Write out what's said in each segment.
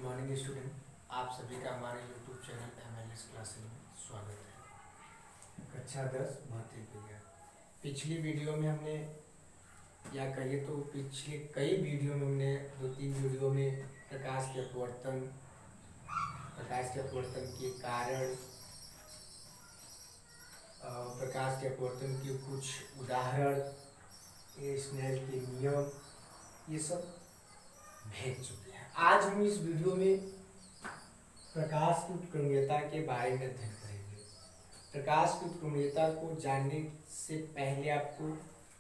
Morning student, आप सभी का हमारे यूट्यूब चैनल MLS क्लासेस में स्वागत है। कक्षा 10 भौतिक विज्ञान। पिछली वीडियो में हमने या कहिए तो पिछले कई वीडियो में हमने 2-3 वीडियो में प्रकाश के अपवर्तन के कारण, प्रकाश के अपवर्तन के कुछ उदाहरण, स्नेल के नियम, ये सब भेज चुके हैं। आज हम इस वीडियो में प्रकाश की उत्क्रमणीयता के बारे में अध्ययन करेंगे। प्रकाश की उत्क्रमणीयता को जानने से पहले आपको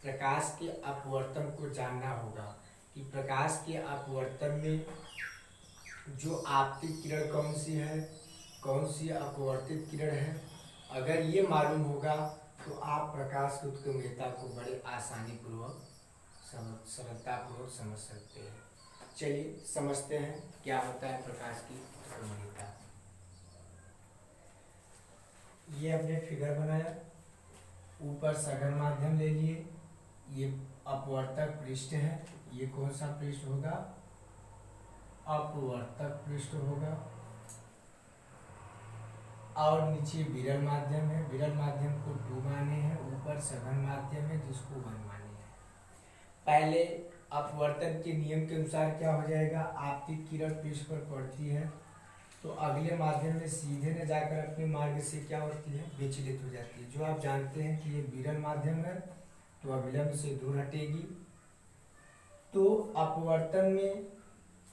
प्रकाश के अपवर्तन को जानना होगा कि प्रकाश के अपवर्तन में जो आपतित किरण कौन सी है, कौन सी अपवर्तित किरण है। अगर ये मालूम होगा तो आप प्रकाश की उत्क्रमणीयता को बड़े आसानी पूर्वक सरलतापूर्वक समझ सकते हैं। चलिए समझते हैं क्या होता है प्रकाश की उत्क्रमणीयता। ये हमने फिगर बनाया, ऊपर सघन माध्यम ले लिए, ये अपवर्तक पृष्ठ है। ये कौन सा पृष्ठ होगा? अपवर्तक पृष्ठ होगा। और नीचे विरल माध्यम है, विरल माध्यम को 2 माने हैं, ऊपर सघन माध्यम है जिसको 1 माने हैं। पहले अपवर्तन के नियम के अनुसार क्या हो जाएगा, आपतित किरण पृष्ठ पर पड़ती है तो अगले माध्यम में सीधे न जाकर अपने मार्ग से क्या होती है, विचलित हो जाती है। जो आप जानते हैं कि ये विरल माध्यम है तो अविलंब से दूर हटेगी। तो अपवर्तन में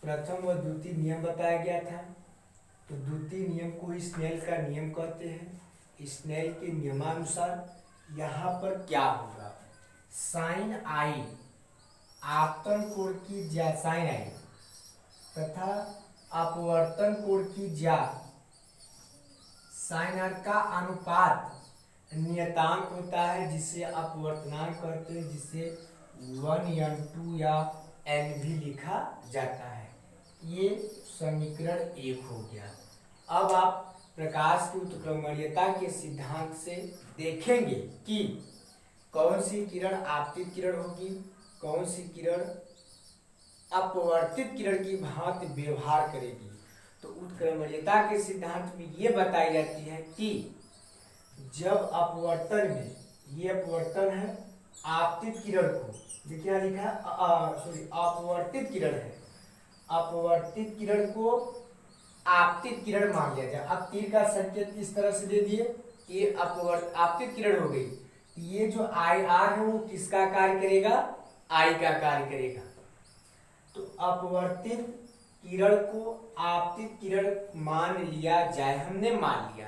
प्रथम व द्वितीय नियम बताया गया था। तो द्वितीय नियम को स्नेल का नियम कहते हैं। स्नेल के नियमानुसार यहाँ पर क्या होगा, साइन आई आपतन कोण की ज्या साइन आई तथा अपवर्तन कोण की ज्या साइन आर का अनुपात नियतांक होता है जिसे अपवर्तनांक कहते हैं, जिसे 1n2 या n भी लिखा जाता है। ये समीकरण 1 हो गया। अब आप प्रकाश की उत्क्रमणीयता के सिद्धांत से देखेंगे कि कौन सी किरण आपतित किरण होगी, कौन सी किरण अपवर्तित किरण की भांति व्यवहार करेगी। तो उत्क्रमणीयता के सिद्धांत में ये बताई जाती है कि जब अपवर्तन में, ये अपवर्तन है, आपतित किरण को देखिए यहाँ लिखा है अपवर्तित किरण है, अपवर्तित किरण को आपतित किरण मान लिया जाए। अब तीर का संकेत इस तरह से दे दिए, ये आपतित किरण हो गई। ये जो आई आर है वो किसका कार्य करेगा, आई का कार्य करेगा। तो अपवर्तित किरण को आपतित किरण मान लिया जाए, हमने मान लिया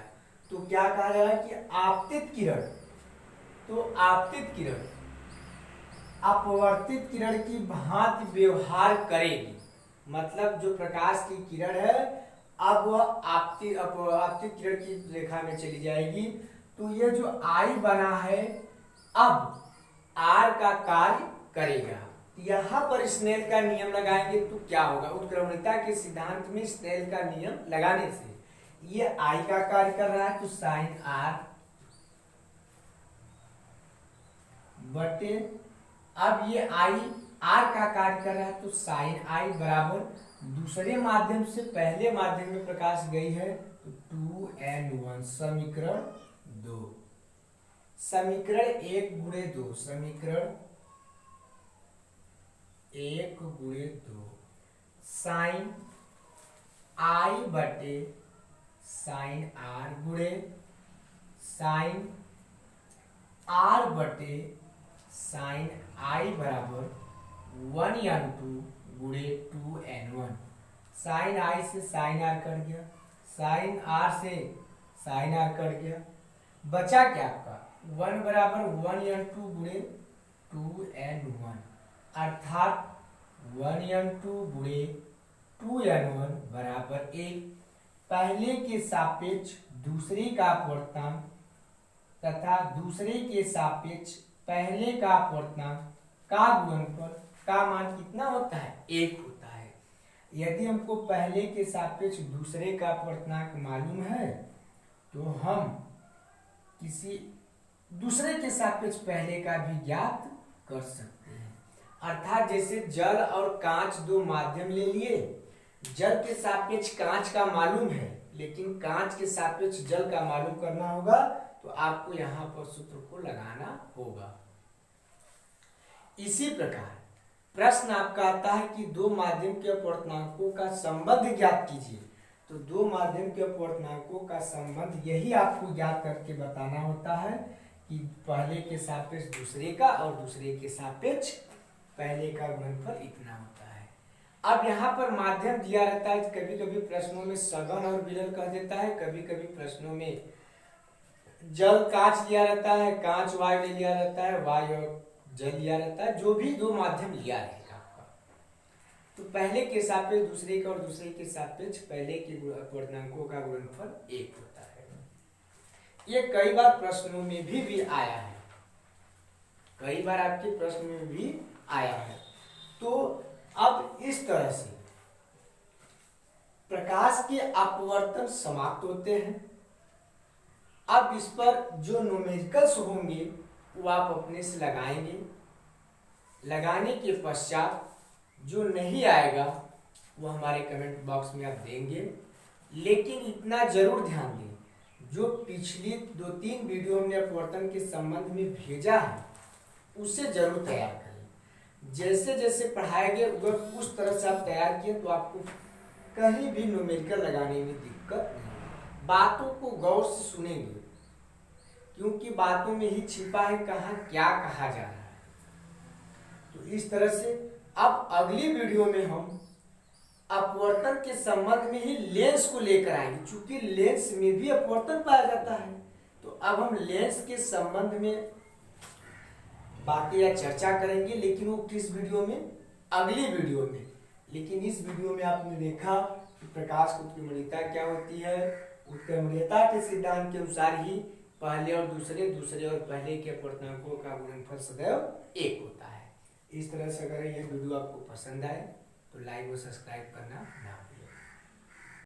तो क्या कहा जा रहा है कि आपतित किरण, तो आपतित किरण अपवर्तित किरण की भांति व्यवहार करेगी। मतलब जो प्रकाश की किरण है अब वह आपतित किरण की रेखा में चली जाएगी। तो ये जो आई बना है अब आर का कार्य करेगा। यहाँ पर स्नेल का नियम लगाएंगे तो क्या होगा, उत्क्रमणीयता के सिद्धांत में स्नेल का नियम लगाने से ये आई का कार्य कर रहा है तो साइन आर बटे, अब ये आई आर का कार्य कर रहा है तो साइन आई बराबर, दूसरे माध्यम से पहले माध्यम में प्रकाश गई है तो 2n1 समीकरण 2, समीकरण 1/2, समीकरण 1/2 साइन आई बटे साइन आर गुणे साइन आर बटे साइन आई बराबर 1n2 गुणे 2n1। साइन आई से साइन आर कट गया, साइन आर से साइन आर कट गया, बचा क्या आपका 1 बराबर 1n2 गुणे 2n1, अर्थात 1n2 गुणे 2n1 बराबर 1। पहले के सापेक्ष दूसरे का अपवर्तनांक तथा दूसरे के सापेक्ष पहले का अपवर्तनांक का गुणनफल का मान कितना होता है, 1 होता है। यदि हमको पहले के सापेक्ष दूसरे का अपवर्तनांक मालूम है तो हम किसी दूसरे के सापेक्ष पहले का भी ज्ञात कर सकते हैं। अर्थात जैसे जल और कांच दो माध्यम ले लिए, जल के सापेक्ष कांच का मालूम है, लेकिन कांच के सापेक्ष जल का मालूम करना होगा, तो आपको यहां पर सूत्र को लगाना होगा। इसी प्रकार प्रश्न आपका आता है कि दो माध्यम के अपवर्तनांकों का संबंध ज्ञात कीजिए। तो दो माध्यम के अपवर्तनांकों का संबंध यही आपको ज्ञात करके बताना होता है कि पहले के सापेक्ष दूसरे का और दूसरे के सापेक्ष पहले का गुणनफल इतना होता है। अब यहाँ पर माध्यम दिया रहता है, कभी कभी प्रश्नों में सघन और विरल कह देता है, कभी कभी प्रश्नों में जल कांच लिया रहता है, कांच वायु लिया रहता है, वायु और जल लिया रहता है, जो भी दो माध्यम लिया रहेगा आपका। तो पहले के सापेक्ष दूसरे का और दूसरे के सापेक्ष पहले के अपवर्तनांकों का गुणनफल 1 होता है। ये कई बार प्रश्नों में भी आया है, कई बार आपके प्रश्न में भी आया है। तो अब इस तरह से प्रकाश के अपवर्तन समाप्त होते हैं। अब इस पर जो न्यूमेरिकल्स होंगे वो आप अपने से लगाएंगे। लगाने के पश्चात जो नहीं आएगा वो हमारे कमेंट बॉक्स में आप देंगे। लेकिन इतना जरूर ध्यान दें, जो पिछली 2-3 वीडियो हमने अपवर्तन के संबंध में भेजा है उसे जरूर तैयार करें। जैसे जैसे पढ़ाएंगे अगर उस तरह से आप तैयार किए तो आपको कहीं भी न्यूमेरिकल लगाने में दिक्कत नहीं। बातों को गौर से सुनेंगे, क्योंकि बातों में ही छिपा है कहाँ क्या कहा जा रहा है। तो इस तरह से अब अगली वीडियो में हम अपवर्तन के संबंध में ही लेंस को लेकर आएंगे, क्योंकि लेंस में भी अपवर्तन पाया जाता है। तो अब हम लेंस के संबंध में बातें या चर्चा करेंगे, लेकिन वो किस वीडियो में? अगली वीडियो में। लेकिन इस वीडियो में आपने देखा कि प्रकाश की उत्क्रमणीयता क्या होती है। उत्क्रमणीयता के सिद्धांत के अनुसार ही पहले और दूसरे, दूसरे और पहले के अपवर्तनांकों का गुणनफल सदैव 1 होता है। इस तरह से अगर यह वीडियो आपको पसंद आए तो लाइक और सब्सक्राइब करना ना भूलें।